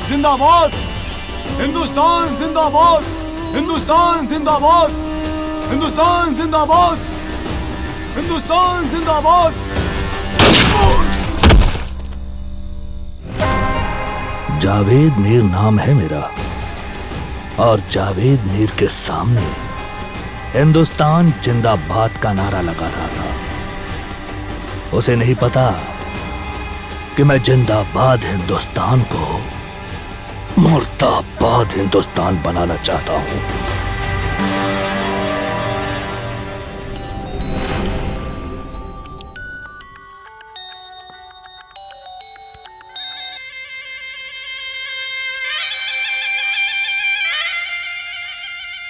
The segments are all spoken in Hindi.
जिंदाबाद, हिंदुस्तान जिंदाबाद, हिंदुस्तान जिंदाबाद, हिंदुस्तान जिंदाबाद, हिंदुस्तान जिंदाबाद। जावेद मीर नाम है मेरा, और जावेद मीर के सामने हिंदुस्तान जिंदाबाद का नारा लगा रहा था। उसे नहीं पता कि मैं जिंदाबाद हिंदुस्तान को मुर्दाबाद हिंदुस्तान बनाना चाहता हूं।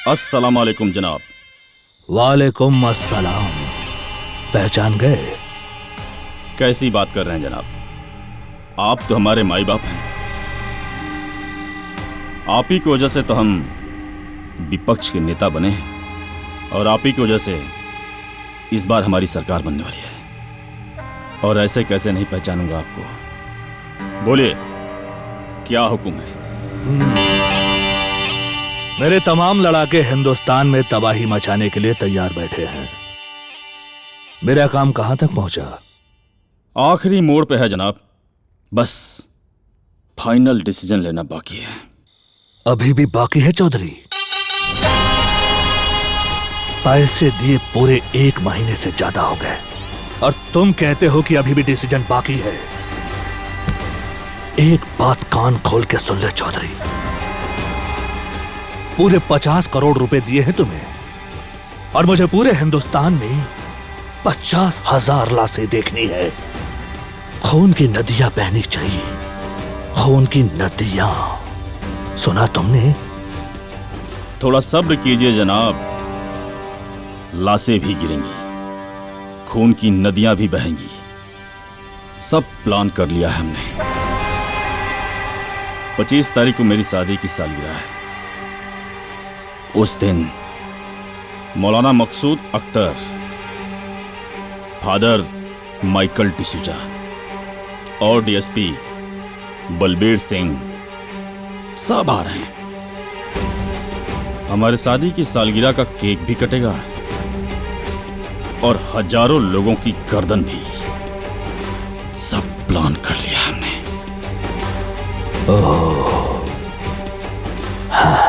अस्सलाम वालेकुम जनाब। वालेकुम अस्सलाम। पहचान गए? कैसी बात कर रहे हैं जनाब, आप तो हमारे माई बाप हैं। आप ही की वजह से तो हम विपक्ष के नेता बने हैं, और आप ही की वजह से इस बार हमारी सरकार बनने वाली है। और ऐसे कैसे नहीं पहचानूंगा आपको? बोलिए, क्या हुक्म है? मेरे तमाम लड़ाके हिंदुस्तान में तबाही मचाने के लिए तैयार बैठे हैं। मेरा काम कहां तक पहुंचा? आखिरी मोड़ पे है जनाब, बस फाइनल डिसीजन लेना बाकी है। अभी भी बाकी है चौधरी? पैसे दिए पूरे 1 महीने से ज्यादा हो गए, और तुम कहते हो कि अभी भी डिसीजन बाकी है। एक बात कान खोल के सुन ले चौधरी, पूरे 50 करोड़ रुपए दिए हैं तुम्हें, और मुझे पूरे हिंदुस्तान में 50,000 लाशें देखनी है। खून की नदियां बहनी चाहिए, खून की नदियां। सुना तुमने? थोड़ा सब्र कीजिए जनाब, लाशें भी गिरेंगी, खून की नदियां भी बहेंगी। सब प्लान कर लिया है हमने। 25 तारीख को मेरी शादी की सालगिरह है। उस दिन मौलाना मकसूद अख्तर, फादर माइकल डिसूजा और डीएसपी बलबीर सिंह सब आ रहे हैं। हमारे शादी की सालगिरह का केक भी कटेगा, और हजारों लोगों की गर्दन भी। सब प्लान कर लिया हमने। ओह, हाँ।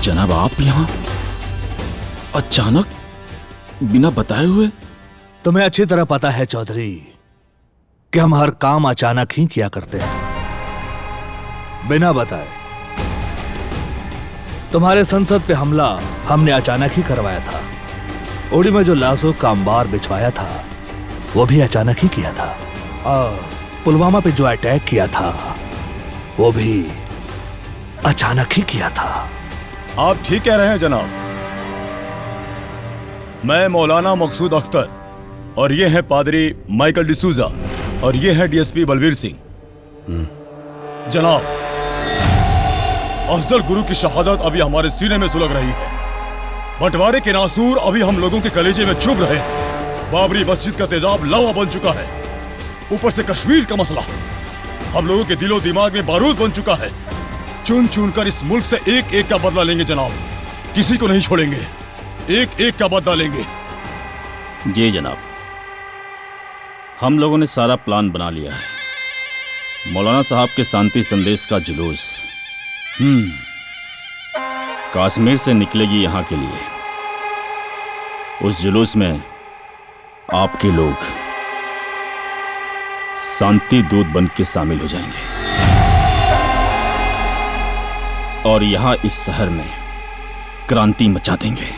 जनाब, आप यहां अचानक बिना बताए हुए? तुम्हें अच्छी तरह पता है चौधरी कि हम हर काम अचानक ही किया करते हैं, बिना बताए। तुम्हारे संसद पे हमला हमने अचानक ही करवाया था। उड़ी में जो लाशों का अंबार बिछवाया था वो भी अचानक ही किया था। पुलवामा पे जो अटैक किया था वो भी अचानक ही किया था। आप ठीक कह रहे हैं जनाब। मैं मौलाना मकसूद अख्तर और ये है पादरी माइकल डिसूजा और ये है डीएसपी बलवीर सिंह। जनाब, अफजल गुरु की शहादत अभी हमारे सीने में सुलग रही है। बंटवारे के नासूर अभी हम लोगों के कलेजे में चुभ रहे हैं। बाबरी मस्जिद का तेजाब लावा बन चुका है। ऊपर से कश्मीर का मसला हम लोगों के दिलो दिमाग में बारूद बन चुका है। चुन चुन कर इस मुल्क से एक एक का बदला लेंगे जनाब, किसी को नहीं छोड़ेंगे, एक एक का बदला लेंगे। जी जनाब, हम लोगों ने सारा प्लान बना लिया है। मौलाना साहब के शांति संदेश का जुलूस कश्मीर से निकलेगी यहाँ के लिए। उस जुलूस में आपके लोग शांति दूत बन के शामिल हो जाएंगे और यहाँ इस शहर में क्रांति मचा देंगे।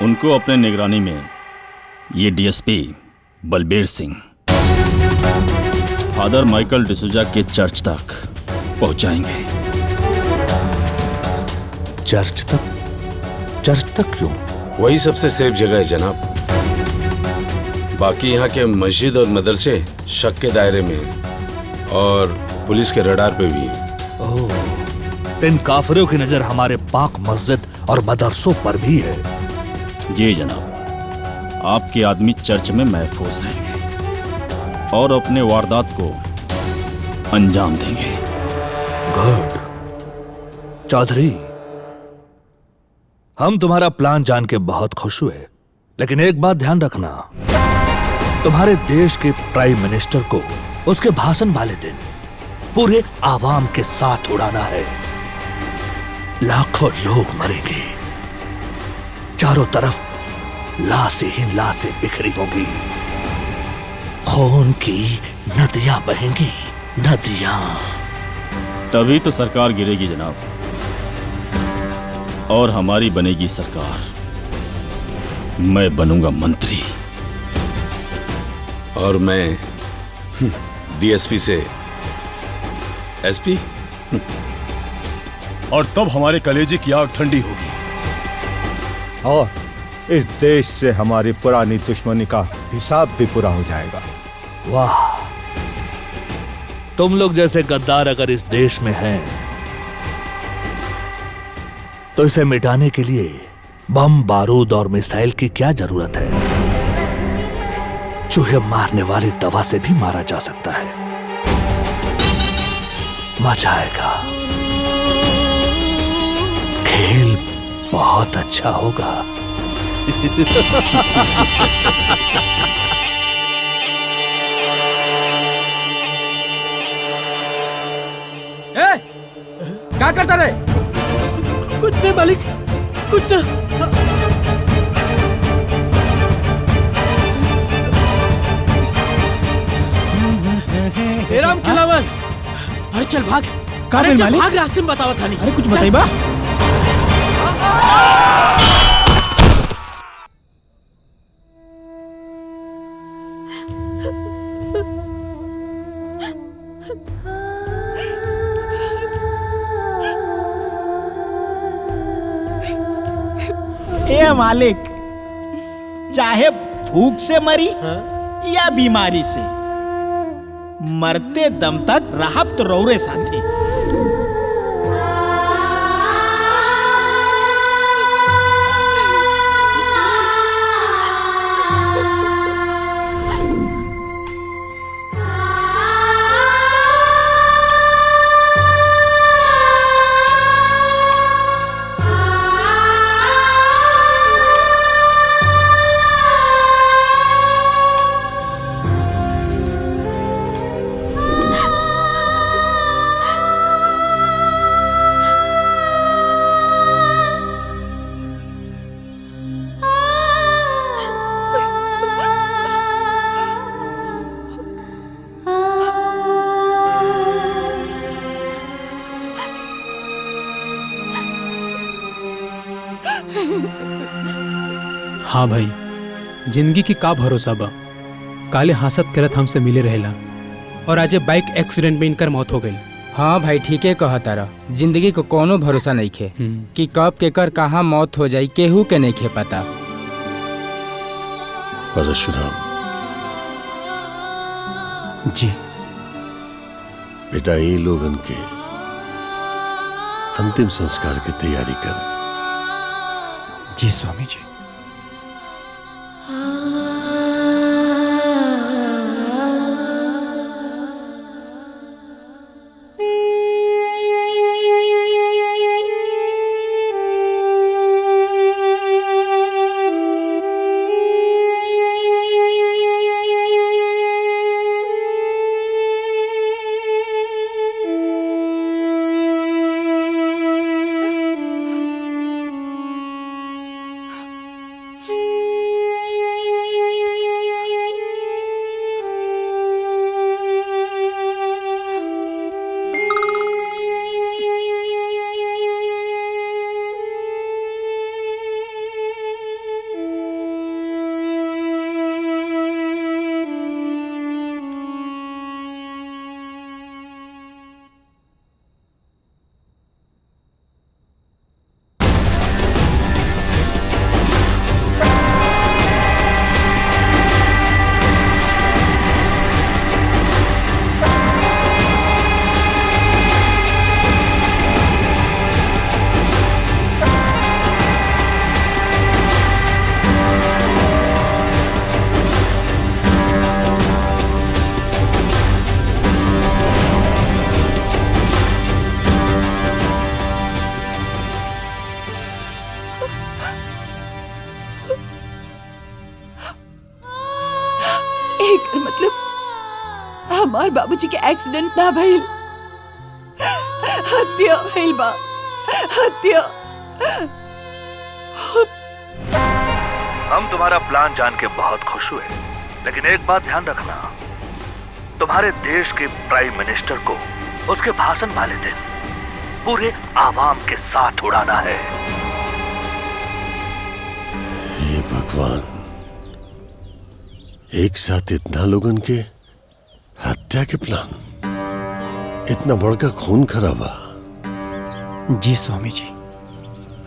उनको अपने निगरानी में ये DSP Balbir Singh father Michael D'Souza के चर्च तक पहुंचाएंगे। चर्च तक? चर्च तक क्यों? वही सबसे सेफ जगह है जनाब। बाकी यहाँ के मस्जिद और मदरसे शक के दायरे में हैं और पुलिस के रडार पे भी हैं। ओह, इन काफिरों की नजर हमारे पाक मस्जिद और मदरसों पर भी है। जी जनाब, आपके आदमी चर्च में महफूज रहेंगे और अपने वारदात को अंजाम देंगे। गुड चौधरी, हम तुम्हारा प्लान जान के बहुत खुश हुए, लेकिन एक बात ध्यान रखना, तुम्हारे देश के प्राइम मिनिस्टर को उसके भाषण वाले दिन पूरे आवाम के साथ उड़ाना है। लाखों लोग मरेंगे, चारों तरफ लाशें ही लाशें बिखरी होंगी, खून की नदियां बहेंगी, नदियां। तभी तो सरकार गिरेगी जनाब, और हमारी बनेगी सरकार। मैं बनूंगा मंत्री और मैं डीएसपी से एसपी। और तब हमारे कलेजे की आग ठंडी होगी और इस देश से हमारी पुरानी दुश्मनी का हिसाब भी पूरा हो जाएगा। वाह, तुम लोग जैसे गद्दार अगर इस देश में हैं, तो इसे मिटाने के लिए बम, बारूद और मिसाइल की क्या जरूरत है? चूहे मारने वाली दवा से भी मारा जा सकता है। मजा आएगा, खेल बहुत अच्छा होगा। क्या करता रे? कुछ नहीं मालिक, कुछ ना। हे राम खिलावन, अरे चल भाग, अरे चल भाग, रास्ते में बतावा था नहीं। अरे कुछ बताई बा। ए मालिक, चाहे भूख से मरी या बीमारी से, मरते दम तक रहब तो रौरे साथी। हाँ भाई, जिंदगी की का भरोसा बा। काले हासत करत हमसे मिले रहेला और आज बाइक एक्सीडेंट में इनकर मौत हो गई। हाँ भाई, ठीके कहा तारा। जिंदगी को कोनो भरोसा नहीं खे कि कब केकर कहाँ मौत हो जाई, केहू के नहीं खे पता। परशुराम जी बेटा, ये लोगन के अंतिम संस्कार की तैयारी कर। जी स्वामी जी। एकर मतलब हमार बाबूजी के एक्सीडेंट ना भइल, हत्या भइल बा, हत्या। हम तुम्हारा प्लान जान के बहुत खुश हुए, लेकिन एक बात ध्यान रखना, तुम्हारे देश के प्राइम मिनिस्टर को उसके भाषण वाले दिन पूरे आवाम के साथ उड़ाना है। हे भगवान, एक साथ इतना लोगन के हत्या के प्लान, इतना बड़का खून खराबा। जी स्वामी जी,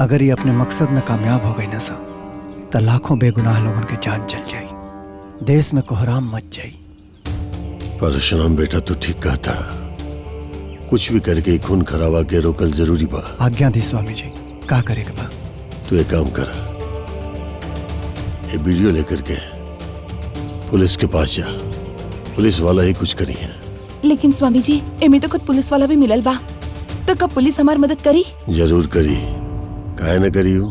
अगर ये अपने मकसद में कामयाब हो गई ना सा, तो लाखों बेगुनाह लोगों की जान चल जाई, देश में कोहराम मच जाई। परशुराम बेटा, तू ठीक कहता, कुछ भी करके खून खराबा के रोकल जरूरी बा। आज्ञा दी स्वामी जी, का करेगा बा? तू एक काम कर, ये वीडियो लेकर के पुलिस के पास जा, पुलिस वाला ही कुछ करी है। लेकिन स्वामी जी, एमे तो खुद पुलिस वाला भी मिलल बा, तो कब पुलिस हमार मदद करी? जरूर करी, काहे न करी हो,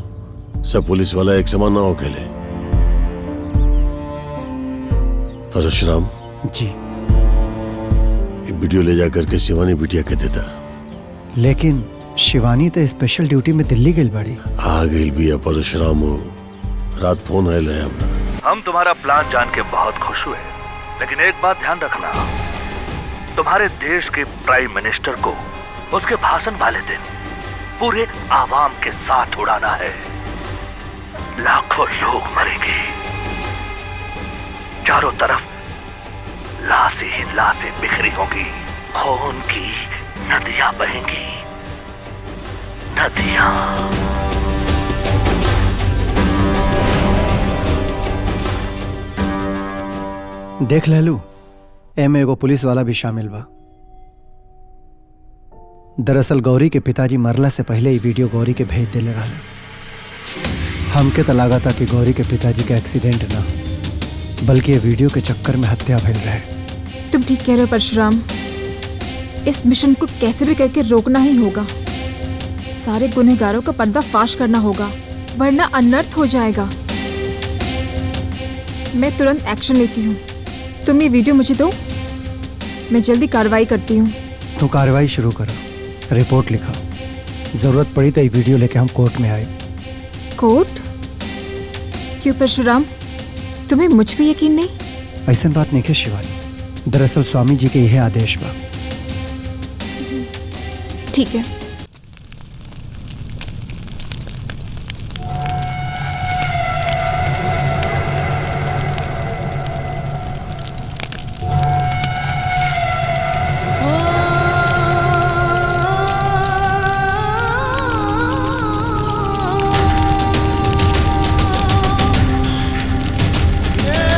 सब पुलिस वाला एक समान ना हो खेले। परशुराम जी, एक वीडियो ले जा करके शिवानी बिटिया के देता। लेकिन शिवानी तो स्पेशल ड्यूटी में दिल्ली गई बड़ी। आ गई भी है परशुराम, हो रात फोन आयल है हमरा। हम तुम्हारा प्लान जान के बहुत खुश हुए, लेकिन एक बात ध्यान रखना, तुम्हारे देश के प्राइम मिनिस्टर को उसके भाषण वाले दिन पूरे आवाम के साथ उड़ाना है। लाखों लोग मरेंगे, चारों तरफ लाशें ही लाशें बिखरी होंगी, खून की नदियां बहेंगी, नदियां। देख ललू, एमे एगो पुलिस वाला भी शामिल बा। दरअसल गौरी के पिताजी मरला से पहले ही वीडियो गौरी के भेज देले रहले। हमके तो लगा था कि गौरी के पिताजी का एक्सीडेंट ना, बल्कि ये वीडियो के चक्कर में हत्या भइल रहे। तुम ठीक कह रहे हो परशुराम, इस मिशन को कैसे भी करके रोकना ही होगा। सारे गुनहगारों का पर्दाफाश करना होगा, वरना अनर्थ हो जाएगा। मैं तुरंत एक्शन लेती हूँ, तुम ये वीडियो मुझे दो, मैं जल्दी कार्रवाई करती हूँ। तो कार्रवाई शुरू करो, रिपोर्ट लिखो, जरूरत पड़ी तो ये वीडियो लेके हम कोर्ट में आए। कोर्ट? क्यों परशुराम, तुम्हें मुझ पे यकीन नहीं? ऐसा बात नहीं है शिवानी, दरअसल स्वामी जी के यह आदेश बा। ठीक है। Yeah!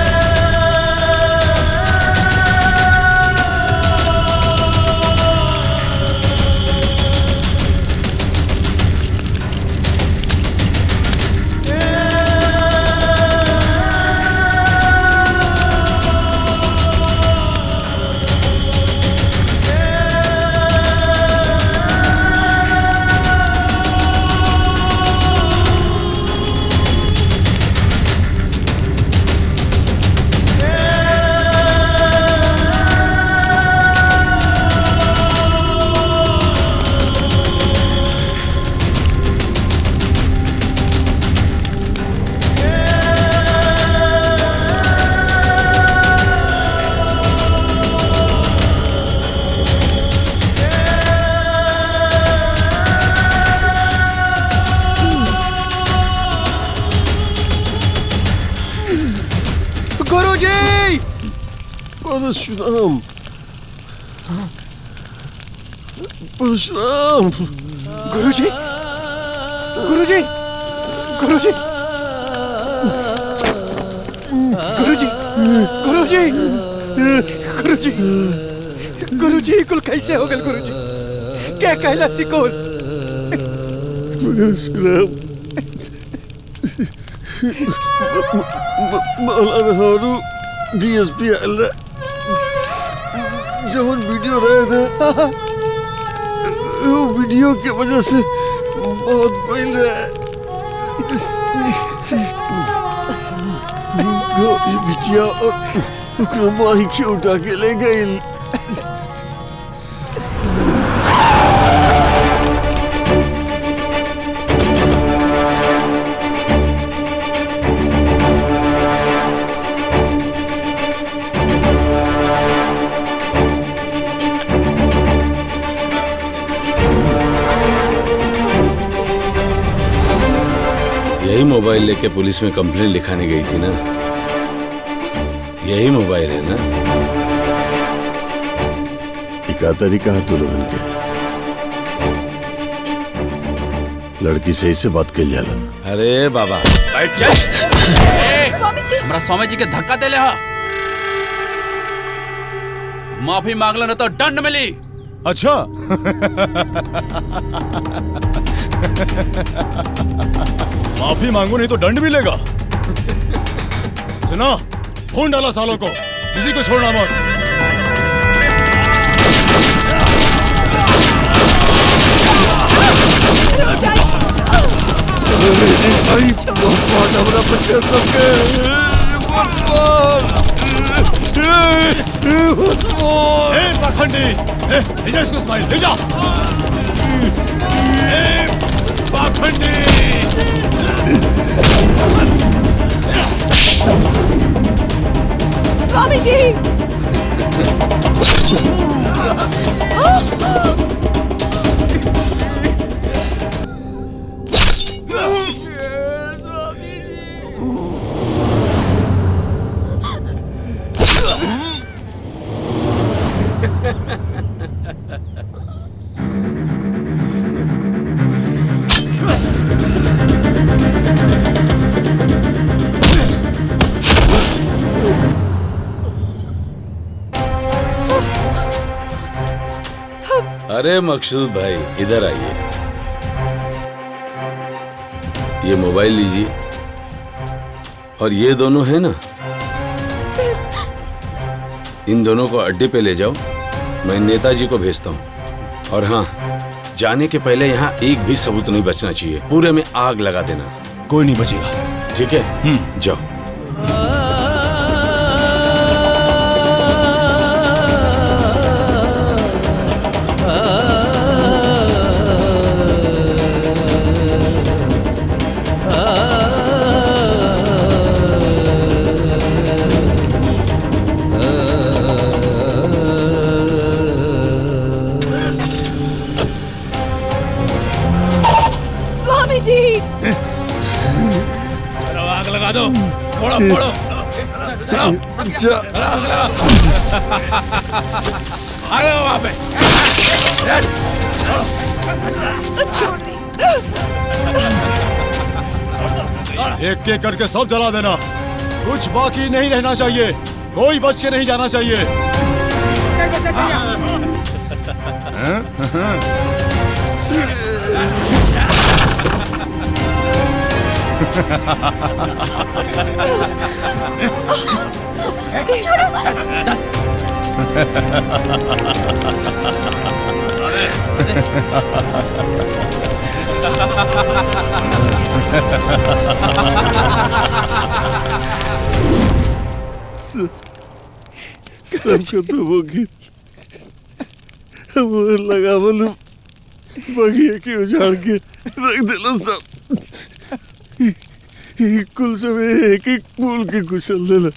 परशुराम परशुराम गुरुजी गुरुजी गुरुजी गुरुजी गुरुजी गुरुजी गुरुजी कुल कैसे हो गल गुरुजी क्या कहला सिकोल परशुराम मौलाना हारू डीएसपी अल्लाह जब वीडियो रहे ना वो वीडियो की वजह से बहुत पहले गौरी बिटिया और माही के उठा के ले गई। यही मोबाइल लेके पुलिस में कंप्लेंट लिखाने गई थी ना? यही मोबाइल है ना? क्या तरीका है तू लोगन के? लड़की सही से बात कर जाला। अरे बाबा बैठ जा। स्वामी जी हमरा स्वामी जी के धक्का दे ले हा। माफी मांग लो ना तो दंड मिली। अच्छा माफी मांगो नहीं तो दंड मिलेगा। सुना, फोन डाला सालों को, किसी को छोड़ना मत। पाखंडी, ले जा इसको इस्माइल, ले जा। पाखंडी स्वामी जी अरे मकसूद भाई इधर आइए, ये मोबाइल लीजिए और ये दोनों है ना, इन दोनों को अड्डे पे ले जाओ, मैं नेताजी को भेजता हूँ। और हाँ, जाने के पहले यहाँ एक भी सबूत नहीं बचना चाहिए, पूरे में आग लगा देना। कोई नहीं बचेगा। ठीक है, जाओ। लगा दो, फोड़ो फोड़ो, अरे वहाँ पे छोड़ दे। एक एक करके सब जला देना, कुछ बाकी नहीं रहना चाहिए, कोई बच के नहीं जाना चाहिए। सब खत्म हो गई। लगा बोलू बगिया के उजाड़ के रख देना सब, कुल सब एक एक फूल के कुचल देना।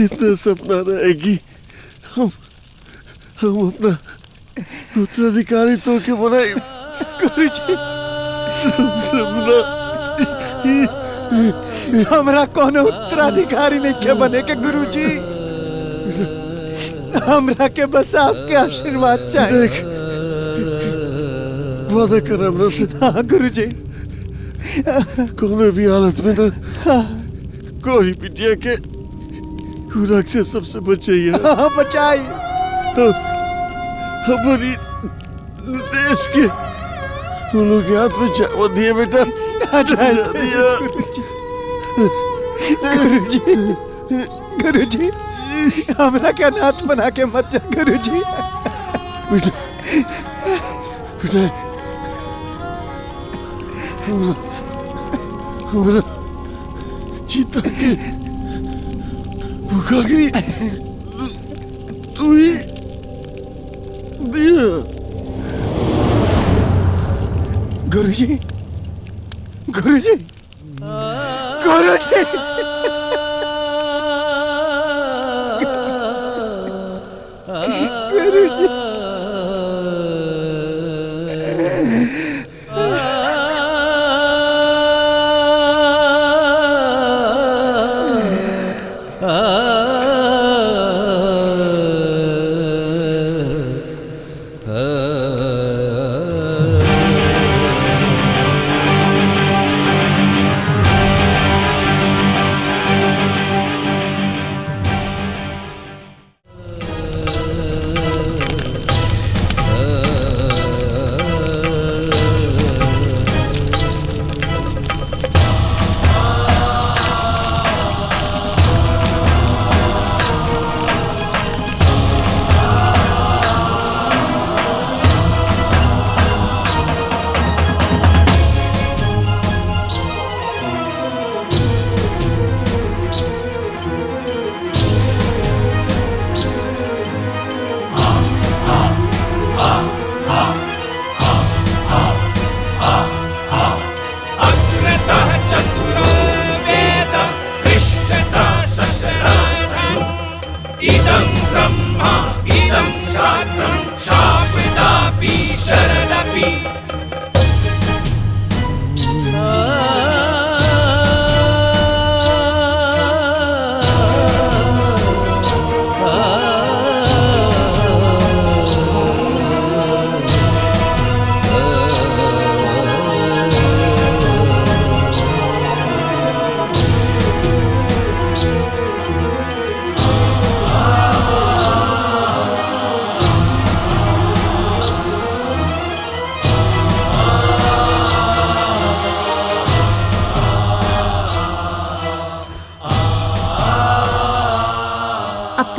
इतना सपना रहा है कि हम अपना उत्तराधिकारी तो के बनाए, सब सपना हमरा कोनो उत्तराधिकारी नहीं के बने के गुरुजी। हमरा के बस आपके आशीर्वाद चाहिए। देख, वादा कर हमरा से। हाँ गुरुजी। कोनो भी हालत में ना कोई बिटिया के खुराक से सबसे बचाइए। हाँ बचाई। हमारी देश के उन के हाथ में चावल दिए बेटा। दिया गुरुजी, गुरुजी, हमरा के अनाथ बना के मत जा गुरुजी। बेटा, बेटा, हमरा चिता के भूखागिरी तू ही दिया। गुरुजी, गुरुजी, गुरुजी। गुरुजी।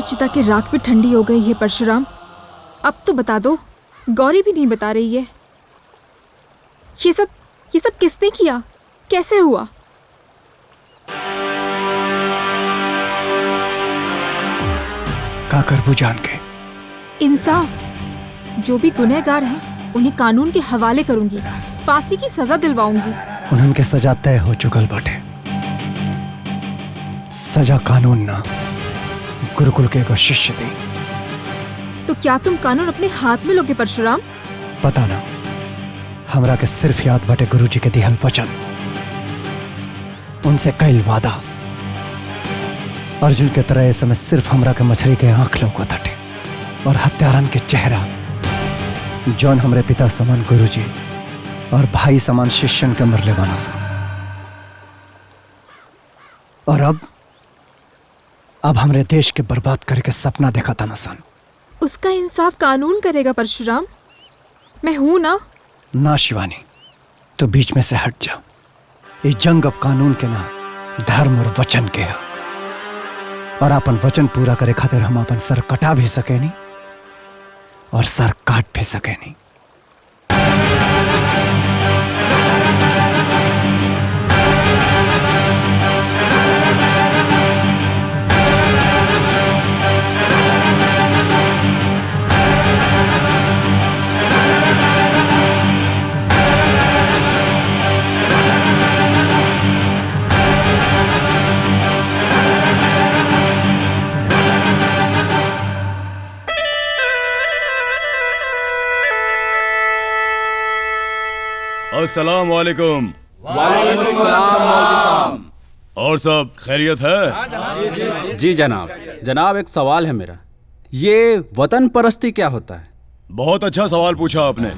चिता की राख भी ठंडी हो गई है परशुराम। अब तो बता दो, गौरी भी नहीं बता रही है। ये सब किसने किया, कैसे हुआ? का करबू जान के? इंसाफ। जो भी गुनहगार हैं उन्हें कानून के हवाले करूंगी, फांसी की सजा दिलवाऊंगी। उनके सजा तय हो चुकल बाटे। सजा कानून ना, गुरुकुल के एगो शिष्य दी। तो क्या तुम कानून अपने हाथ में लोगे परशुराम? पता ना, हमरा के सिर्फ याद बाटे गुरुजी के दिहल वचन, उनसे कईल वादा। अर्जुन के तरह इस समय सिर्फ हमरा के मछली के आंख लौकत हटे और हत्यारन के चेहरा। जौन हमरे पिता समान गुरुजी और भाई समान शिष्यन के मरले बना सा। और अब हमरे देश के बर्बाद करके सपना देखा था नसन। उसका इंसाफ कानून करेगा परशुराम। मैं हूं ना। ना शिवानी, तो बीच में से हट जा। ये जंग अब कानून के ना, धर्म और वचन के है। और अपन वचन पूरा करे खातिर हम अपन सर कटा भी सके नहीं और सर काट भी सके नहीं। अस्सलाम वालेकुम। वालेकुम सलाम। और सब खैरियत है? जी जनाब। जनाब एक सवाल है मेरा, ये वतन परस्ती क्या होता है? बहुत अच्छा सवाल पूछा आपने।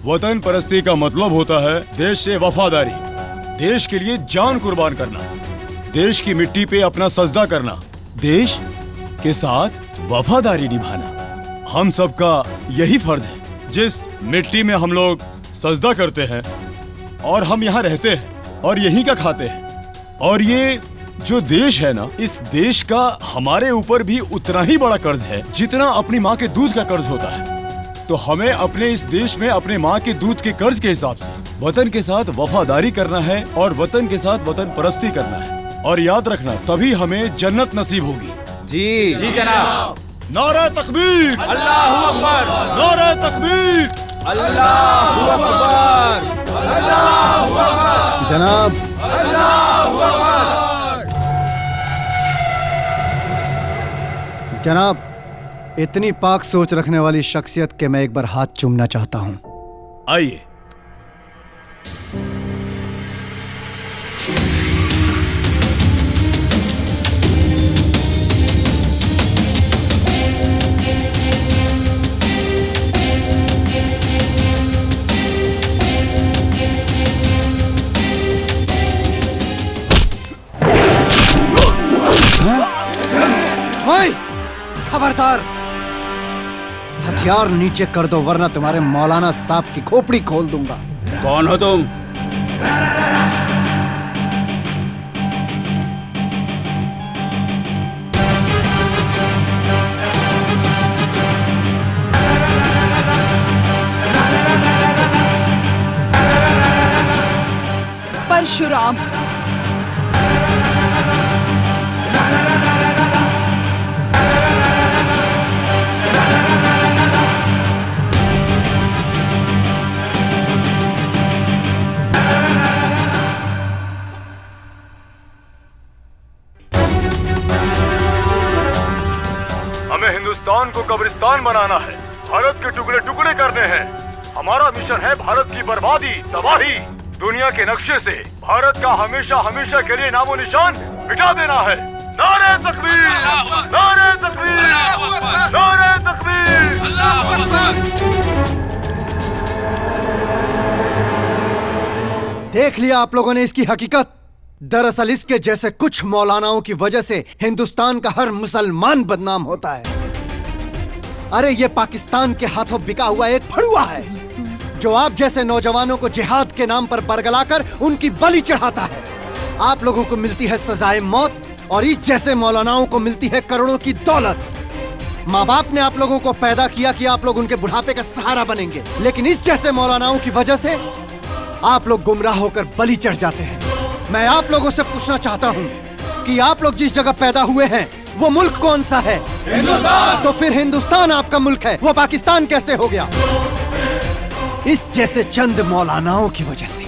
वतन परस्ती का मतलब होता है देश से वफादारी, देश के लिए जान कुर्बान करना, देश की मिट्टी पे अपना सजदा करना, देश के साथ वफादारी निभाना। हम सबका यही फर्ज है। जिस मिट्टी में हम लोग सजदा करते हैं और हम यहाँ रहते हैं और यहीं का खाते हैं, और ये जो देश है ना, इस देश का हमारे ऊपर भी उतना ही बड़ा कर्ज है जितना अपनी माँ के दूध का कर्ज होता है। तो हमें अपने इस देश में अपने माँ के दूध के कर्ज के हिसाब से वतन के साथ वफादारी करना है और वतन के साथ वतन परस्ती करना है। और याद रखना, तभी हमें जन्नत नसीब होगी। जी जी जनाब। नारा तकबीर, अल्लाहू अकबर, नारा तकबीर, अल्लाहू अकबर, अल्लाहू अकबर, जनाब। अल्लाहू अकबर। जनाब, इतनी पाक सोच रखने वाली शख्सियत के मैं एक बार हाथ चूमना चाहता हूं। आइए। खबरदार, हथियार नीचे कर दो वरना तुम्हारे मौलाना साहब की खोपड़ी खोल दूंगा। कौन हो तुम? परशुराम। हिंदुस्तान को कब्रिस्तान बनाना है, भारत के टुकड़े टुकड़े करने हैं। हमारा मिशन है भारत की बर्बादी, तबाही। दुनिया के नक्शे से भारत का हमेशा हमेशा के लिए नामो निशान मिटा देना है। नारे तकबीर, नारे तकबीर, नारे तकबीर, अल्लाहू अकबर। देख लिया आप लोगों ने इसकी हकीकत। दरअसल इसके जैसे कुछ मौलानाओं की वजह से हिंदुस्तान का हर मुसलमान बदनाम होता है। अरे ये पाकिस्तान के हाथों बिका हुआ एक फड़ुआ है जो आप जैसे नौजवानों को जिहाद के नाम पर बरगलाकर उनकी बलि चढ़ाता है। आप लोगों को मिलती है सजाए मौत और इस जैसे मौलानाओं को मिलती है करोड़ों की दौलत। माँ बाप ने आप लोगों को पैदा किया कि आप लोग उनके बुढ़ापे का सहारा बनेंगे, लेकिन इस जैसे मौलानाओं की वजह से आप लोग गुमराह होकर बलि चढ़ जाते हैं। मैं आप लोगों से पूछना चाहता हूँ कि आप लोग जिस जगह पैदा हुए हैं वो मुल्क कौन सा है? हिंदुस्तान। तो फिर हिंदुस्तान आपका मुल्क है, वो पाकिस्तान कैसे हो गया? इस जैसे चंद मौलानाओं की वजह से।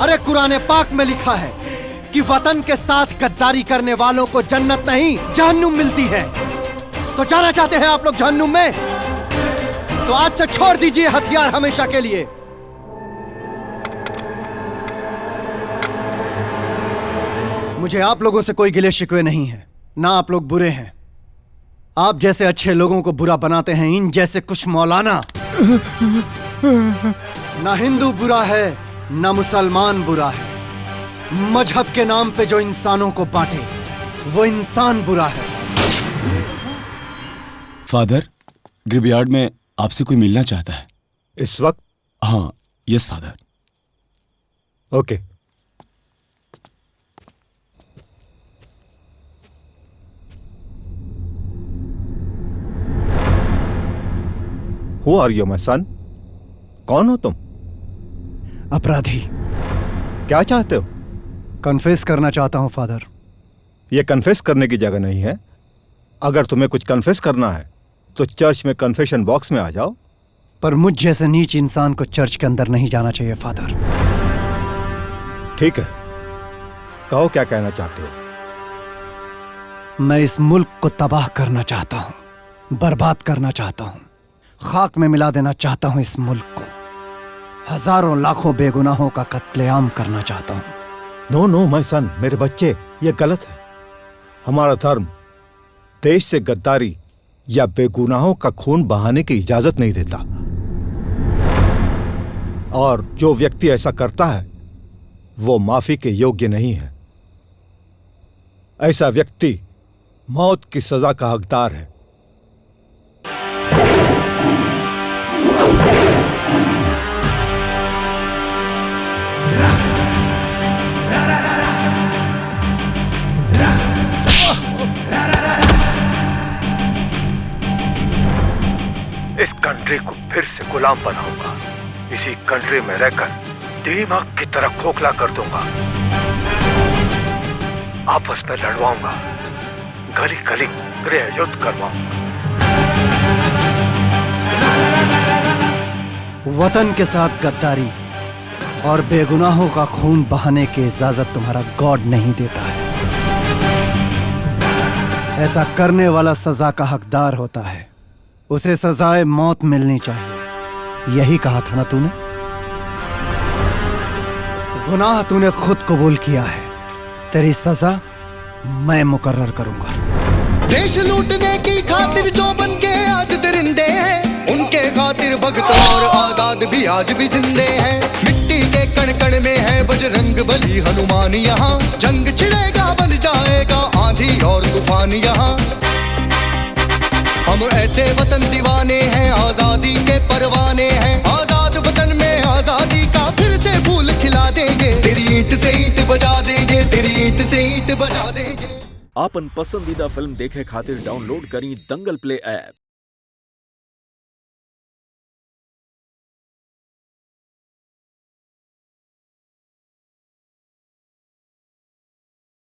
अरे कुरान पाक में लिखा है कि वतन के साथ गद्दारी करने वालों को जन्नत नहीं जहन्नुम मिलती है। तो जाना चाहते हैं आप लोग जहन्नुम में? तो आज से छोड़ दीजिए हथियार हमेशा के लिए। मुझे आप लोगों से कोई गिले शिकवे नहीं है, ना आप लोग बुरे हैं। आप जैसे अच्छे लोगों को बुरा बनाते हैं इन जैसे कुछ मौलाना। ना हिंदू बुरा है ना मुसलमान बुरा है। मजहब के नाम पे जो इंसानों को बांटे वो इंसान बुरा है। फादर, ग्रेवयार्ड में आपसे कोई मिलना चाहता है इस वक्त? हाँ, yes father. Okay. Who are you, my son? कौन हो तुम? अपराधी। क्या चाहते हो? कन्फेस करना चाहता हूं फादर। यह कन्फेस करने की जगह नहीं है। अगर तुम्हें कुछ कन्फेस करना है तो चर्च में कन्फेशन बॉक्स में आ जाओ। पर मुझ जैसे नीच इंसान को चर्च के अंदर नहीं जाना चाहिए फादर। ठीक है, कहो क्या कहना चाहते हो? मैं इस मुल्क को तबाह करना चाहता हूं, बर्बाद करना चाहता हूं, खाक में मिला देना चाहता हूं इस मुल्क को। हजारों लाखों बेगुनाहों का कत्लेआम करना चाहता हूं। नो माय सन, मेरे बच्चे, ये गलत है। हमारा धर्म देश से गद्दारी या बेगुनाहों का खून बहाने की इजाजत नहीं देता, और जो व्यक्ति ऐसा करता है वो माफी के योग्य नहीं है। ऐसा व्यक्ति मौत की सजा का हकदार है। इस कंट्री को फिर से गुलाम बनाऊंगा, इसी कंट्री में रहकर दीमक की तरह खोखला कर दूंगा, आपस में लड़वाऊंगा, गली गली गृह युद्ध करवाऊंगा। वतन के साथ गद्दारी और बेगुनाहों का खून बहाने की इजाजत तुम्हारा गॉड नहीं देता है। ऐसा करने वाला सजा का हकदार होता है, उसे सजाए मौत मिलनी चाहिए। यही कहा था ना तूने? गुनाह तूने खुद कबूल किया है, तेरी सजा मैं मुकर्रर करूंगा। देश लूटने की खातिर जो बन के आज दरिंदे हैं, उनके खातिर भक्त और आजाद भी आज भी जिंदे हैं। मिट्टी के कण कण में है बजरंग बली हनुमान, यहाँ जंग छिड़ेगा बन जाएगा आंधी और तूफान। यहाँ हम ऐसे वतन दीवाने हैं, आजादी के परवाने हैं। आजाद वतन में आजादी का फिर से फूल खिला देंगे, तेरी ईंट से ईंट बजा देंगे, तेरी ईंट से ईंट बजा देंगे। आपन पसंदीदा फिल्म देखे खातिर डाउनलोड करी दंगल प्ले ऐप।